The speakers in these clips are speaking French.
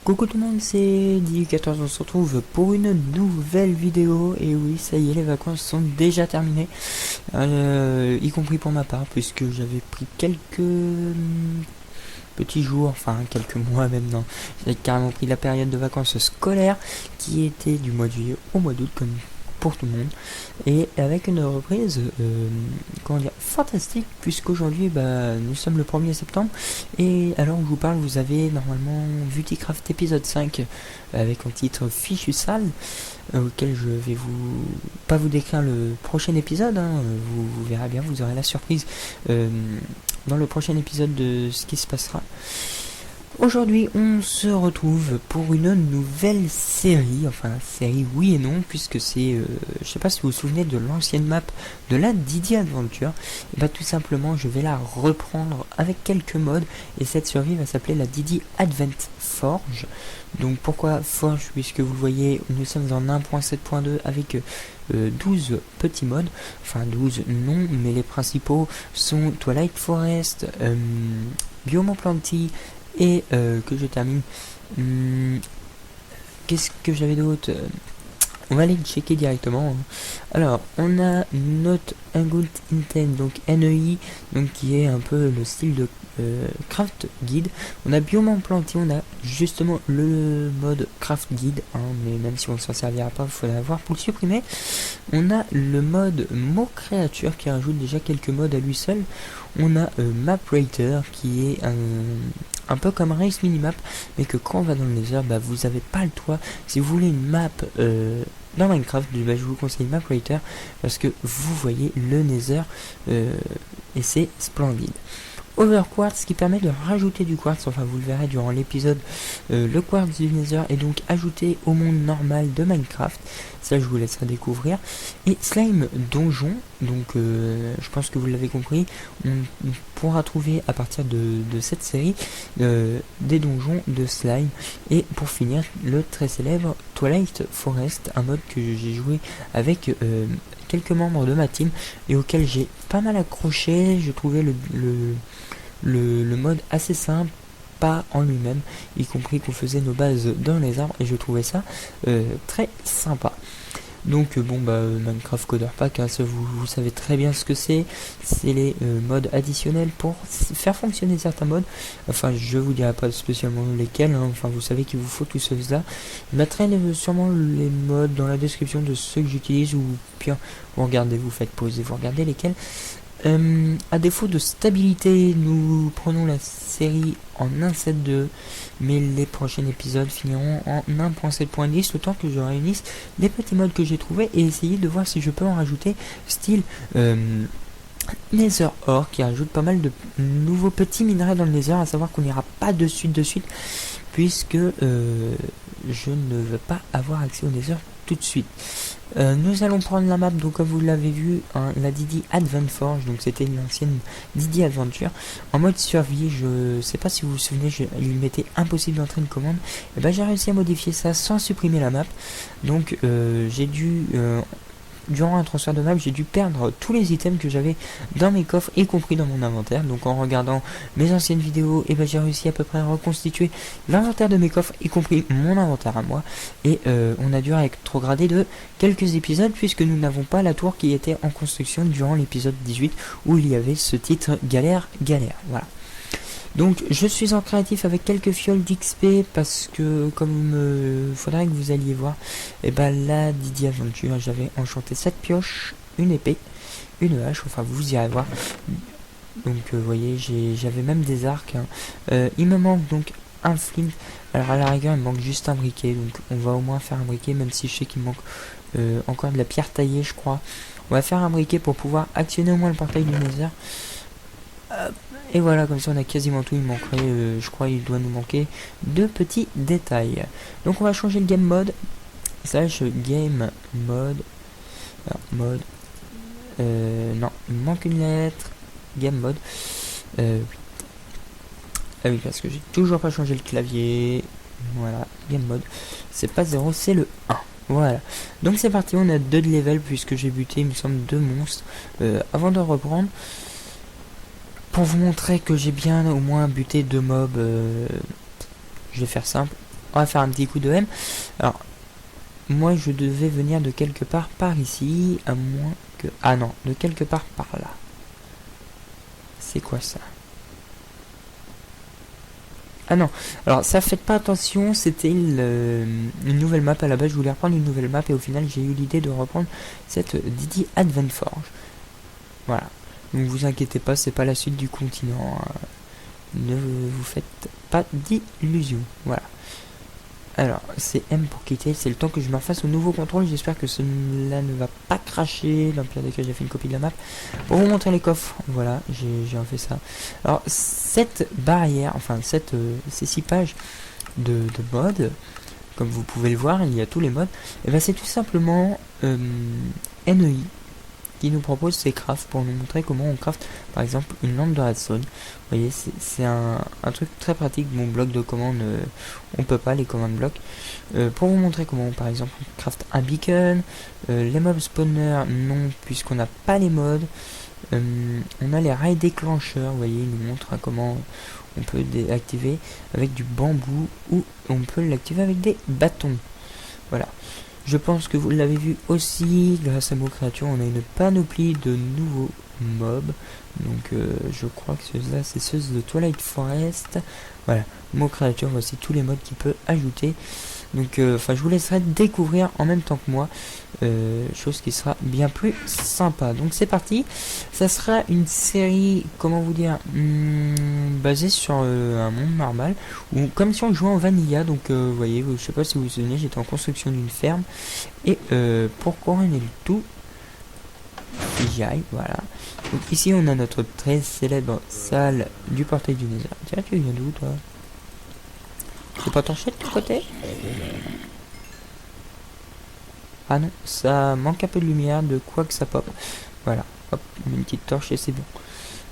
Coucou tout le monde, c'est Di14, on se retrouve pour une nouvelle vidéo. Et oui, ça y est, les vacances sont déjà terminées, y compris pour ma part, puisque j'avais pris quelques petits jours, enfin quelques mois même, non, j'avais carrément pris la période de vacances scolaires qui était du mois de juillet au mois d'août, comme pour tout le monde, et avec une reprise comment dire, fantastique, puisqu'aujourd'hui nous sommes le 1er septembre, et alors où je vous parle, vous avez normalement vu Ticraft épisode 5 avec un titre fichu sale, auquel je vais pas vous décrire le prochain épisode, vous verrez bien, vous aurez la surprise dans le prochain épisode de ce qui se passera. Aujourd'hui, on se retrouve pour une nouvelle série, enfin série oui et non, puisque c'est, je sais pas si vous vous souvenez de l'ancienne map de la Didi Adventure, et tout simplement je vais la reprendre avec quelques mods, et cette série va s'appeler la Didi Advent Forge. Donc pourquoi Forge? Puisque vous le voyez, nous sommes en 1.7.2 avec 12 petits mods, enfin 12 non, mais les principaux sont Twilight Forest, Biome Planty, et que je termine. Qu'est-ce que j'avais d'autre? On va aller checker directement. Alors, on a Not Angled Intent, donc NEI, donc qui est un peu le style de Craft Guide. On a Biome Planty, on a justement le mode Craft Guide, mais même si on s'en servira pas, il faut l'avoir pour le supprimer. On a le mode Mot Créature qui rajoute déjà quelques modes à lui seul. On a Map Writer qui est un peu comme Race Minimap, mais que quand on va dans le Nether, vous avez pas le toit. Si vous voulez une map dans Minecraft, je vous conseille Map Writer parce que vous voyez le Nether et c'est splendide. Overquartz qui permet de rajouter du quartz, enfin vous le verrez durant l'épisode, le quartz du Nether est donc ajouté au monde normal de Minecraft, ça je vous laisserai découvrir. Et Slime Donjon, donc je pense que vous l'avez compris, on pourra trouver à partir de cette série des donjons de slime. Et pour finir, le très célèbre Twilight Forest, un mode que j'ai joué avec quelques membres de ma team et auquel j'ai pas mal accroché. Je trouvais le mode assez simple, pas en lui-même, y compris qu'on faisait nos bases dans les arbres, et je trouvais ça très sympa. Donc Minecraft Coder Pack, ça vous savez très bien ce que c'est les modes additionnels pour faire fonctionner certains modes. Enfin, je vous dirai pas spécialement lesquels, enfin vous savez qu'il vous faut tout cela. Je mettrai sûrement les modes dans la description de ceux que j'utilise, ou pire, vous regardez, vous faites pause et vous regardez lesquels. À défaut de stabilité, nous prenons la série en 1.7.2, mais les prochains épisodes finiront en 1.7.10, le temps que je réunisse les petits modes que j'ai trouvés et essayer de voir si je peux en rajouter, style Nether Ore, qui rajoute pas mal de nouveaux petits minerais dans le Nether, à savoir qu'on n'ira pas de suite, puisque je ne veux pas avoir accès au Nether tout de suite. Nous allons prendre la map, donc comme vous l'avez vu, la Didi Advent Forge, donc c'était l'ancienne Didi Adventure, en mode survie. Je sais pas si vous vous souvenez, il m'était impossible d'entrer une commande, et j'ai réussi à modifier ça sans supprimer la map, donc j'ai dû durant un transfert de map, j'ai dû perdre tous les items que j'avais dans mes coffres, y compris dans mon inventaire. Donc en regardant mes anciennes vidéos, j'ai réussi à peu près à reconstituer l'inventaire de mes coffres, y compris mon inventaire à moi. Et on a dû rétrograder de quelques épisodes, puisque nous n'avons pas la tour qui était en construction durant l'épisode 18, où il y avait ce titre galère. Voilà. Donc je suis en créatif avec quelques fioles d'XP, parce que comme faudrait que vous alliez voir, la Didi Aventure, j'avais enchanté 7 pioches, une épée, une hache, enfin vous irez voir. Donc vous voyez, j'avais même des arcs, il me manque donc un flint. Alors à la rigueur il me manque juste un briquet, donc on va au moins faire un briquet, même si je sais qu'il manque encore de la pierre taillée, je crois. On va faire un briquet pour pouvoir actionner au moins le portail du Nether. Et voilà, comme ça on a quasiment tout. Il manquerait, je crois, il doit nous manquer 2 petits détails. Donc on va changer le game mode. Game mode. Alors, mode. Non, il me manque une lettre. Game mode. Ah oui, parce que j'ai toujours pas changé le clavier. Voilà, game mode. C'est pas 0, c'est le 1. Voilà. Donc c'est parti, on a 2 de level, puisque j'ai buté, il me semble, 2 monstres. Avant de reprendre, pour vous montrer que j'ai bien au moins buté 2 mobs, je vais faire simple. on va faire un petit coup de M. Alors, moi je devais venir de quelque part par ici, à moins que... Ah non, de quelque part par là. C'est quoi ça? Ah non, alors ça faites pas attention, c'était une nouvelle map à la base, je voulais reprendre une nouvelle map et au final j'ai eu l'idée de reprendre cette Didi Advent Forge. Voilà, donc vous inquiétez pas, c'est pas la suite du continent, ne vous faites pas d'illusions, voilà. Alors, c'est M pour quitter, c'est le temps que je me refasse au nouveau contrôle, j'espère que cela ne va pas cracher, dans le pire des cas j'ai fait une copie de la map. Pour vous montrer les coffres, voilà, j'ai refait ça. Alors, cette barrière, enfin ces 6 pages de mode, comme vous pouvez le voir, il y a tous les modes, et ben c'est tout simplement NEI qui nous propose ces crafts pour nous montrer comment on craft par exemple une lampe de redstone. Vous voyez, c'est un truc très pratique. Mon bloc de commande, on peut pas les commandes blocs. Pour vous montrer comment par exemple on craft un beacon, les mobs spawners non, puisqu'on n'a pas les modes. On a les rails déclencheurs, vous voyez, il nous montre comment on peut activer avec du bambou ou on peut l'activer avec des bâtons. Voilà. Je pense que vous l'avez vu aussi, grâce à Mo Créature, on a une panoplie de nouveaux mobs. Donc je crois que ceux-là, c'est ceux de Twilight Forest. Voilà, Mo Créature, voici tous les modes qu'il peut ajouter. Donc enfin je vous laisserai découvrir en même temps que moi, chose qui sera bien plus sympa. Donc c'est parti, ça sera une série, comment vous dire, basée sur un monde normal, ou comme si on jouait en vanilla. Donc vous voyez, je sais pas si vous vous souvenez, j'étais en construction d'une ferme, et pour couronner le tout, j'y aille, voilà. Donc ici on a notre très célèbre salle du portail du Nether. Tiens, tu viens d'où toi? C'est pas torché de ton côté? Ah non, ça manque un peu de lumière, de quoi que ça pop. Voilà, hop, une petite torche et c'est bon.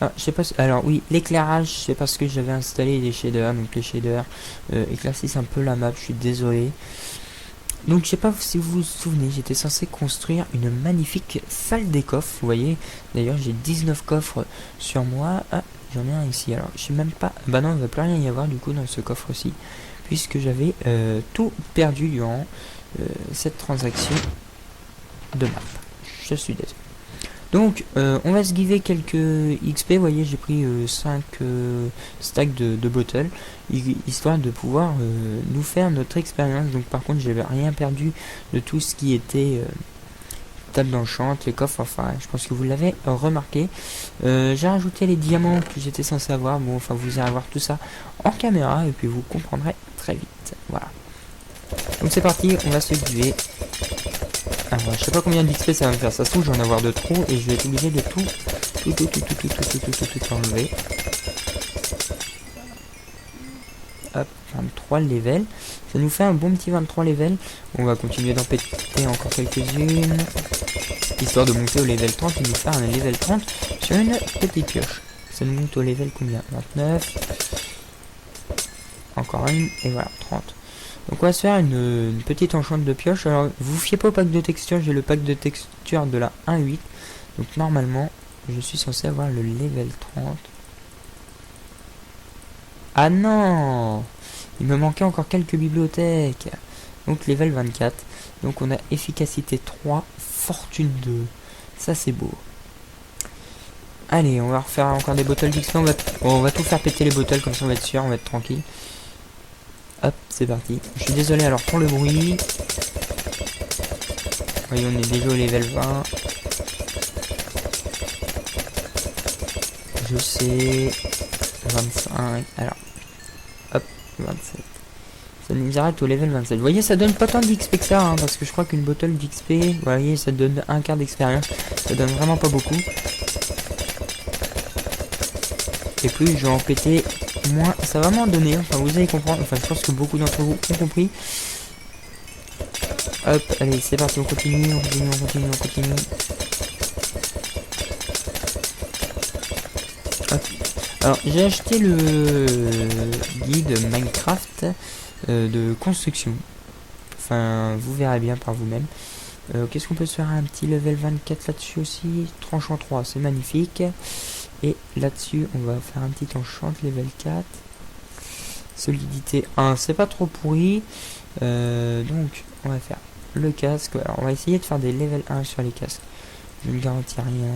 Ah, je sais pas si... Alors oui, l'éclairage, c'est parce que j'avais installé des shaders, donc les shaders éclaircissent un peu la map, je suis désolé. Donc je sais pas si vous vous souvenez, j'étais censé construire une magnifique salle des coffres, vous voyez. D'ailleurs j'ai 19 coffres sur moi. Ah, j'en ai un ici, alors je sais même pas... Bah non, il va plus rien y avoir du coup dans ce coffre-ci, puisque j'avais tout perdu durant cette transaction de map. Je suis désolé. Donc on va se giver quelques XP, vous voyez j'ai pris 5 stacks de bottles, histoire de pouvoir nous faire notre expérience. Donc par contre j'avais rien perdu de tout ce qui était table d'enchant, les coffres, enfin je pense que vous l'avez remarqué. J'ai rajouté les diamants que j'étais censé avoir, bon enfin vous allez voir tout ça en caméra et puis vous comprendrez très vite. Voilà. Donc c'est parti, on va se giver. Alors, je sais pas combien d'XP ça va me faire, ça se trouve je vais en avoir de trop et je vais être obligé de tout enlever. Hop, 23 levels. Ça nous fait un bon petit 23 levels. On va continuer d'en péter encore quelques-unes, histoire de monter au level 30 et nous faire un level 30 sur une petite pioche. Ça nous monte au level combien? 29. Encore une, et voilà, 30. Donc on va se faire une petite enchante de pioche. Alors vous fiez pas au pack de texture, j'ai le pack de texture de la 1.8. Donc normalement je suis censé avoir le level 30. Ah non, il me manquait encore quelques bibliothèques. Donc level 24. Donc on a efficacité 3, fortune 2. Ça c'est beau. Allez, on va refaire encore des bottles d'XP. On va tout faire péter les bottles, comme ça on va être sûr, on va être tranquille. Hop, c'est parti. Je suis désolé alors pour le bruit. Voyez, on est déjà au level 20. Je sais. 25. Alors. Hop, 27. Ça nous arrête au level 27. Vous voyez, ça donne pas tant d'XP que ça, hein, parce que je crois qu'une bottle d'XP, vous voyez, ça donne un quart d'expérience. Ça donne vraiment pas beaucoup. Et plus je vais en péter, moins ça va m'en donner. Enfin, vous allez comprendre. Enfin, je pense que beaucoup d'entre vous ont compris. Hop, allez, c'est parti, on continue. Hop. Alors, j'ai acheté le guide Minecraft de construction. Enfin, vous verrez bien par vous-même. Qu'est-ce qu'on peut se faire? Un petit level 24 là-dessus aussi. Tranchant 3, c'est magnifique. Et là-dessus, on va faire un petit enchant level 4. Solidité 1, c'est pas trop pourri. Donc, on va faire le casque. Alors, on va essayer de faire des level 1 sur les casques. Je ne garantis rien.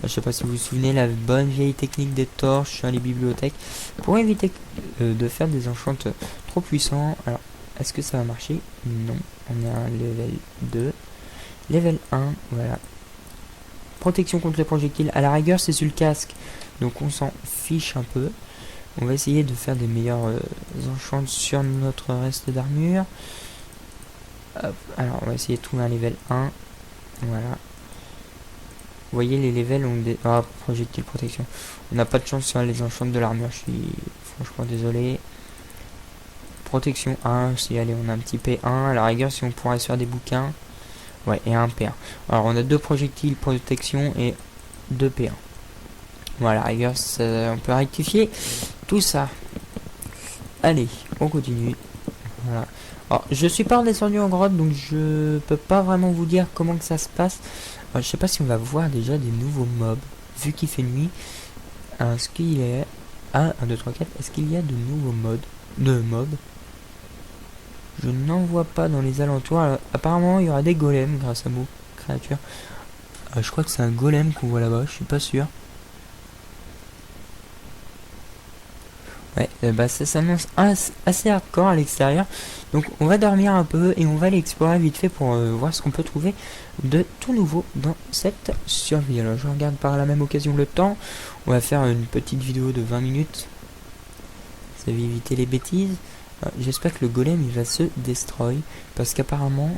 Je sais pas si vous vous souvenez, la bonne vieille technique des torches sur les bibliothèques. Pour éviter de faire des enchantes trop puissants. Alors, est-ce que ça va marcher? Non. On est à un level 2. Level 1, voilà. Protection contre les projectiles. À la rigueur, c'est sur le casque. Donc, on s'en fiche un peu. On va essayer de faire des meilleurs enchantes sur notre reste d'armure. Alors, on va essayer de trouver un level 1. Voilà. Vous voyez, les levels ont des... Ah, projectile protection. On n'a pas de chance sur les enchantes de l'armure. Je suis franchement désolé. Protection 1. Si, allez, on a un petit P1. À la rigueur, si on pourrait se faire des bouquins. Ouais, et un P1. Alors, on a 2 projectiles protection et 2 P1. Voilà, à la rigueur, on peut rectifier tout ça. Allez, on continue. Voilà. Alors, je suis pas redescendu en grotte, donc je peux pas vraiment vous dire comment que ça se passe. Alors, je sais pas si on va voir déjà des nouveaux mobs, vu qu'il fait nuit. Est-ce qu'il y a... Ah, 1, 2, 3, 4. Est-ce qu'il y a de nouveaux mobs? Je n'en vois pas dans les alentours. Alors, apparemment, il y aura des golems grâce à vos créatures. Je crois que c'est un golem qu'on voit là-bas, je suis pas sûr. Ouais, bah ça s'annonce assez hardcore à l'extérieur. Donc on va dormir un peu et on va aller explorer vite fait pour voir ce qu'on peut trouver de tout nouveau dans cette survie. Alors je regarde par la même occasion le temps. On va faire une petite vidéo de 20 minutes. Ça va éviter les bêtises. J'espère que le golem il va se destroy. Parce qu'apparemment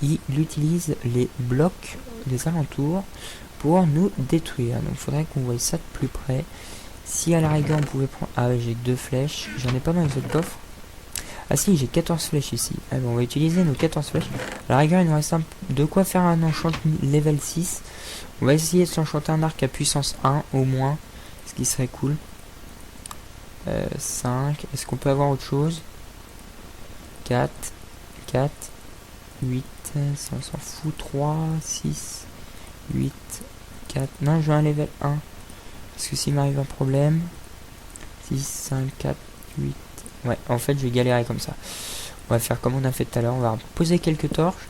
il utilise les blocs des alentours pour nous détruire. Donc il faudrait qu'on voie ça de plus près. Si à la rigueur on pouvait prendre... Ah ouais, j'ai 2 flèches. J'en ai pas dans les autres coffres. Ah si, j'ai 14 flèches ici. Ah bon, on va utiliser nos 14 flèches. À la rigueur, il nous reste de quoi faire un enchant level 6. On va essayer de s'enchanter un arc à puissance 1 au moins. Ce qui serait cool. 5. Est-ce qu'on peut avoir autre chose? 4. 4. 8. Ça on s'en fout. 3. 6. 8. 4. Non, je veux un level 1. Parce que s'il m'arrive un problème... 6, 5, 4, 8... Ouais, en fait, je vais galérer comme ça. On va faire comme on a fait tout à l'heure. On va poser quelques torches.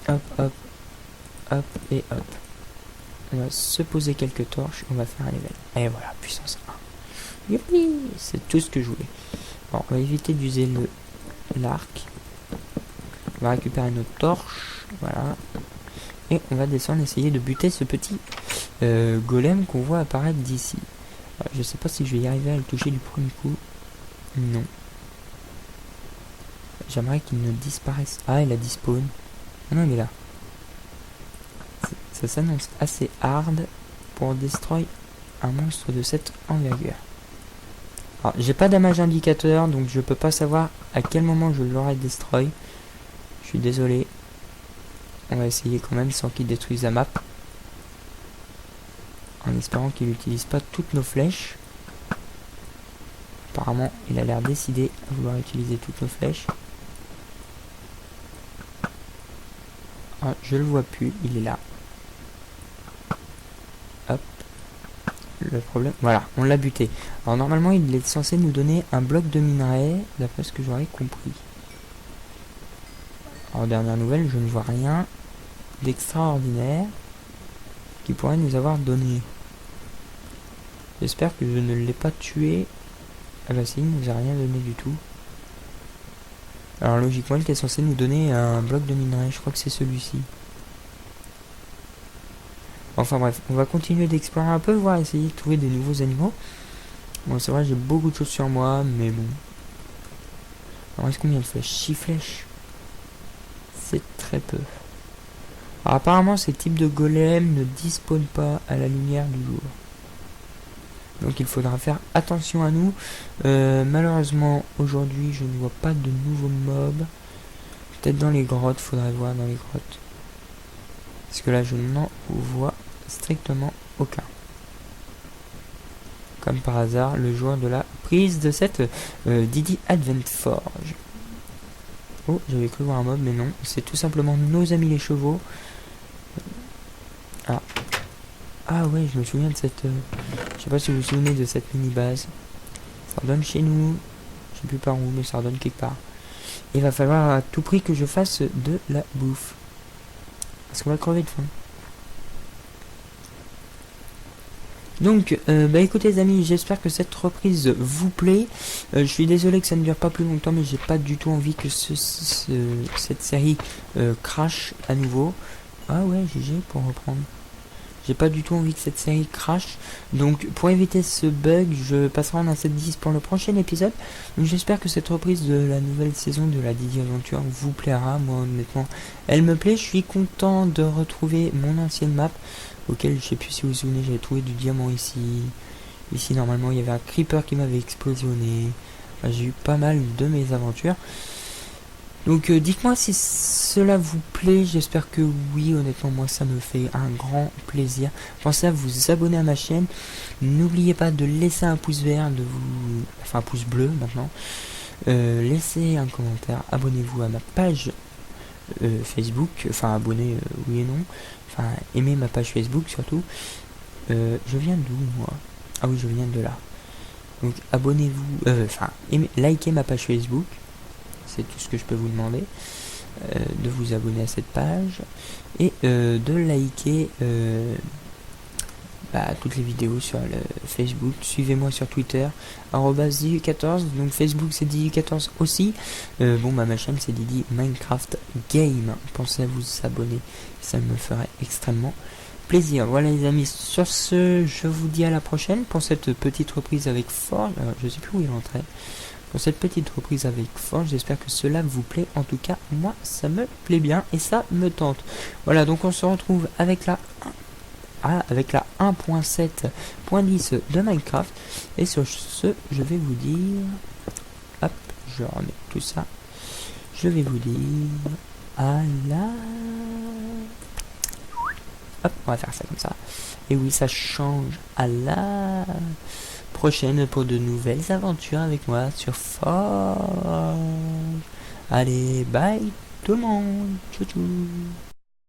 Hop, hop, hop et hop. On va se poser quelques torches. On va faire un level. Et voilà, puissance 1. Youpi! C'est tout ce que je voulais. Bon, on va éviter d'user l'arc. On va récupérer notre torche. Voilà. Et on va descendre, essayer de buter ce petit golem qu'on voit apparaître d'ici. Je sais pas si je vais y arriver à le toucher du premier coup. Non. J'aimerais qu'il ne disparaisse. Ah, il a dispawn. Ah non, il est là. Ça s'annonce assez hard pour destroy un monstre de cette envergure. Alors, j'ai pas damage indicateur, donc je peux pas savoir à quel moment je l'aurai destroy. Je suis désolé. On va essayer quand même sans qu'il détruise la map. En espérant qu'il n'utilise pas toutes nos flèches. Apparemment, il a l'air décidé à vouloir utiliser toutes nos flèches. Ah, je le vois plus, il est là. Hop. Le problème... Voilà, on l'a buté. Alors normalement, il est censé nous donner un bloc de minerai, d'après ce que j'aurais compris. Alors, dernière nouvelle, je ne vois rien d'extraordinaire qui pourrait nous avoir donné. J'espère que je ne l'ai pas tué. Ah bah si, il nous a rien donné du tout. Alors logiquement, il était censé nous donner un bloc de minerai. Je crois que c'est celui-ci. Enfin bref, on va continuer d'explorer un peu, voir essayer de trouver des nouveaux animaux. Bon, c'est vrai, j'ai beaucoup de choses sur moi, mais bon. Alors, est-ce combien de flèches? 6 flèches. C'est très peu. Alors, apparemment, ces types de golems ne disposent pas à la lumière du jour. Donc il faudra faire attention à nous. Malheureusement, aujourd'hui, je ne vois pas de nouveaux mobs. Peut-être dans les grottes, faudrait voir dans les grottes. Parce que là, je n'en vois strictement aucun. Comme par hasard, le jour de la prise de cette Didi Advent Forge. Oh, j'avais cru voir un mob, mais non. C'est tout simplement nos amis les chevaux. Ah ouais, je me souviens de cette... je sais pas si vous vous souvenez de cette mini-base. redonne chez nous. Je sais plus par où, mais ça redonne quelque part. Il va falloir à tout prix que je fasse de la bouffe. Parce qu'on va crever de faim. Donc, bah écoutez les amis, j'espère que cette reprise vous plaît. Je suis désolé que ça ne dure pas plus longtemps, mais j'ai pas du tout envie que cette série crash à nouveau. Ah ouais, GG pour reprendre. J'ai pas du tout envie que cette série crash. Donc pour éviter ce bug, je passerai en A710 pour le prochain épisode. Donc j'espère que cette reprise de la nouvelle saison de la Didi Aventure vous plaira. Moi honnêtement, elle me plaît. Je suis content de retrouver mon ancienne map, auquel je sais plus si vous vous souvenez, j'avais trouvé du diamant ici. Ici normalement il y avait un creeper qui m'avait explosionné. Enfin, j'ai eu pas mal de mes aventures. Donc dites-moi si cela vous plaît, j'espère que oui, honnêtement moi ça me fait un grand plaisir. Pensez à vous abonner à ma chaîne, n'oubliez pas de laisser un pouce vert, enfin un pouce bleu maintenant, laissez un commentaire, abonnez-vous à ma page Facebook, enfin abonnez oui et non, enfin aimez ma page Facebook surtout. Je viens d'où moi? Ah oui, je viens de là. Donc abonnez-vous, enfin likez ma page Facebook. C'est tout ce que je peux vous demander, de vous abonner à cette page et de liker toutes les vidéos sur le Facebook. Suivez-moi sur Twitter @Didi14, donc Facebook c'est Didi14 aussi. Ma chaîne c'est Didi Minecraft Game. Pensez à vous abonner, ça me ferait extrêmement plaisir. Voilà les amis, sur ce je vous dis à la prochaine pour cette petite reprise avec Forge. Je sais plus où il est rentré. Pour cette petite reprise avec Forge, j'espère que cela vous plaît. En tout cas, moi, ça me plaît bien et ça me tente. Voilà, donc on se retrouve avec la 1.7.10 de Minecraft. Et sur ce, je vais vous dire... Hop, je remets tout ça. Je vais vous dire... à la... Hop, on va faire ça comme ça. Et oui, ça change. À la prochaine pour de nouvelles aventures avec moi sur Forge. Allez, bye tout le monde. Tchou tchou.